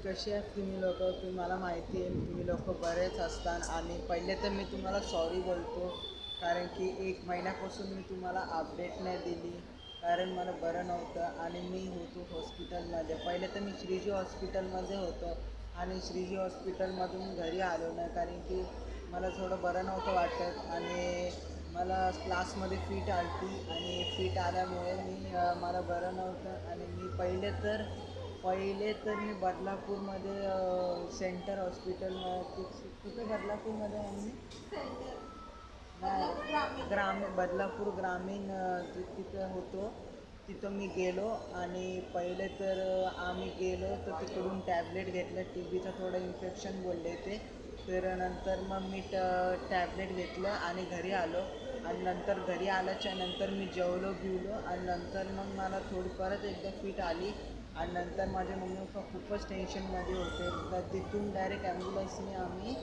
कसे आहात तुम्ही लोक? तुम्हाला माहिती आहे तुम्ही लोक बरेच असतात आणि पहिले तर मी तुम्हाला सॉरी बोलतो कारण की 1 महिन्यापासून मी तुम्हाला अपडेट नाही दिली कारण मला बरं नव्हतं आणि मी होतो हॉस्पिटलमध्ये. पहिले तर मी श्रीजी हॉस्पिटलमध्ये होतो आणि श्रीजी हॉस्पिटलमधून घरी आलो नाही कारण की मला थोडं बरं नव्हतं वाटत आणि मला क्लासमध्ये फिट आली आणि फिट आल्यामुळे मला बरं नव्हतं आणि मी पहिले तर मी बदलापूरमध्ये सेंटर हॉस्पिटल कुठे बदलापूरमध्ये आम्ही नाही बदलापूर ग्रामीण तिथं होतो. तिथं मी गेलो आणि पहिले तर आम्ही गेलो तर तिकडून टॅबलेट घेतलं. टी बीचं थोडं इन्फेक्शन बोलले ते. तर नंतर मग मी टॅबलेट घेतलं आणि घरी आलो आणि नंतर घरी आल्याच्या नंतर मी जेवलो बिवलो आणि नंतर मग मला थोडी परत एकदा फिट आली आणि नंतर माझे मम्मी पप्पा खूपच टेन्शनमध्ये होते. तर तिथून डायरेक्ट ॲम्ब्युलन्सने आम्ही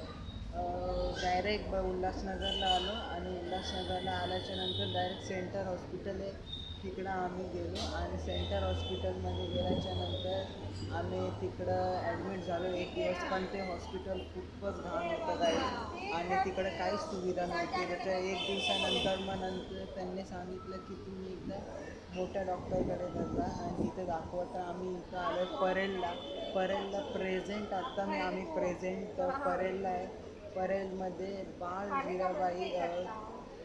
डायरेक्ट उल्हासनगरला आलो आणि उल्हासनगरला आल्याच्या नंतर डायरेक्ट सेंटर हॉस्पिटल आहे तिकडं आम्ही गेलो आणि सेंटर हॉस्पिटलमध्ये गेल्याच्या नंतर आम्ही तिकडं ॲडमिट झालो 1 दिवस. पण ते हॉस्पिटल खूपच घाण होतं काही आणि तिकडं काहीच सुविधा नव्हती. त्याच्या 1 दिवसानंतर नंतर त्यांनी सांगितलं की तुम्ही एकदा मोठ्या डॉक्टरकडे जा आणि इथं दाखवता. आम्ही इथं आलो परेलला आत्ता आम्ही प्रेझेंट परेलला आहे. परेलमध्ये बाळ जिराबाई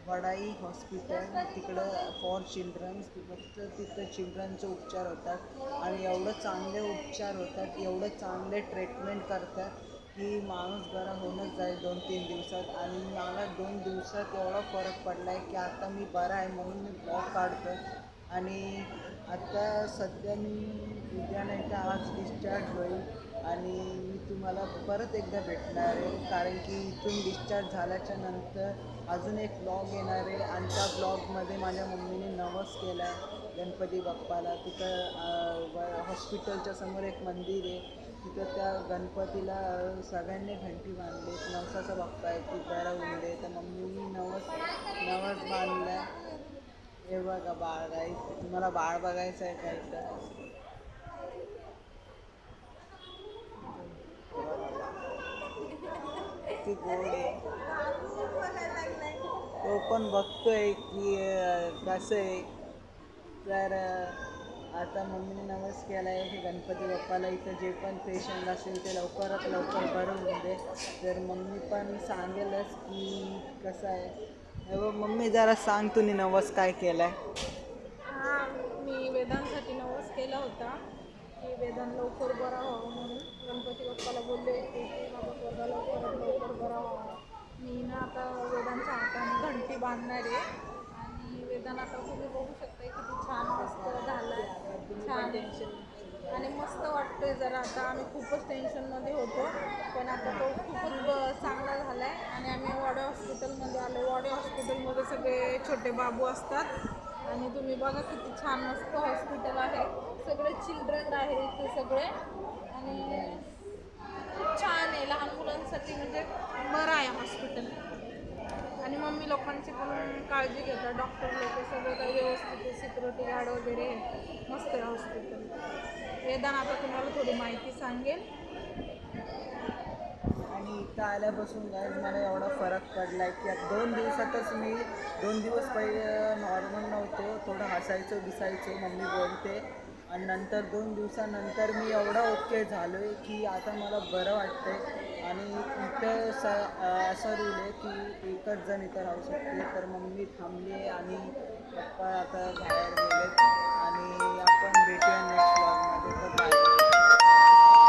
वडाई हॉस्पिटल तिकडं फॉर चिल्ड्रन्स फक्त तिथं चिल्ड्रनचे उपचार होतात आणि एवढं चांगले उपचार होतात, एवढं चांगले ट्रीटमेंट करतात की माणूस बरा होऊनच जाईल 2-3 दिवसात. आणि मला 2 दिवसात एवढा फरक पडला आहे की आता मी बरा आहे म्हणून मी ब्लॉग काढतो आणि आता सध्या मी उद्या नाही तर आज डिस्चार्ज होईल आणि मी तुम्हाला परत एकदा भेटणार आहे कारण की इथून डिस्चार्ज झाल्याच्या नंतर अजून एक ब्लॉग येणार आहे आणि त्या ब्लॉगमध्ये माझ्या मम्मीने नवस केला आहे गणपती बाप्पाला. तिथं हॉस्पिटलच्या समोर एक मंदिर आहे, तिथं त्या गणपतीला सगळ्यांनी घंटी बांधली. नवसाचा बाप्पा आहे की बरा होऊन दे. तर मम्मीनी नवस बांधला. हे बघा बाळ गाई, तुम्हाला बाळ बघायचं आहे काय तर किती गोड आहे. तो पण बघतोय की कसं आहे. तर आता मम्मीने नवस केला आहे की गणपती बाप्पाला इथं जे पण पेशंट असेल ते लवकरात लवकर बरं होऊन दे. तर मम्मी पण सांगेलच की कसं आहे. मम्मी जरा सांग तुम्ही नवस काय केला आहे. हां, मी वेदांसाठी नवस केला होता की वेदांत लवकर बरा व्हावा म्हणून गणपती बाप्पाला बोलले होते की माझा पोरगा लवकरात लवकर बरा व्हावा. मी ना आता वेदांच्या हाताने घंटी बांधणार आहे आणि वेदांत आता तुम्ही बघू शकता किती छान मस्त झाला तुम्ही पण छान टेन्शन आणि मस्त वाटतोय जरा. आता आम्ही खूपच टेन्शनमध्ये होतो पण आता तो खूपच चांगला झाला आहे आणि आम्ही वाडे हॉस्पिटलमध्ये आलो. वाडे हॉस्पिटलमध्ये सगळे छोटे बाबू असतात आणि तुम्ही बघा किती छान मस्त हॉस्पिटल आहे. सगळे चिल्ड्रन आहे इथे सगळे आणि खूप छान आहे लहान मुलांसाठी म्हणजे बरं आहे हॉस्पिटल आणि मम्मी लोकांची पण काळजी घेतात डॉक्टर लोक. सगळं काही व्यवस्थित आहे, सिक्युरिटी गार्ड वगैरे मस्त आहे हॉस्पिटल. वेदान आता तुम्हाला थोडी माहिती सांगेल. आणि इथं आल्यापासून काय मला एवढा फरक पडला आहे की 2 दिवसातच मी 2 दिवस पहिले नॉर्मल नव्हतो, थोडं हसायचं दिसायचं मम्मी बोलते आणि नंतर 2 दिवसानंतर मी एवढा ओके झालो आहे की आता मला बरं वाटतं आहे. आणि इथं असं रूल आहे की एकच जण इथं राहू शकते. तर मम्मी थांबली आणि पप्पा आता बाहेर गेलेत.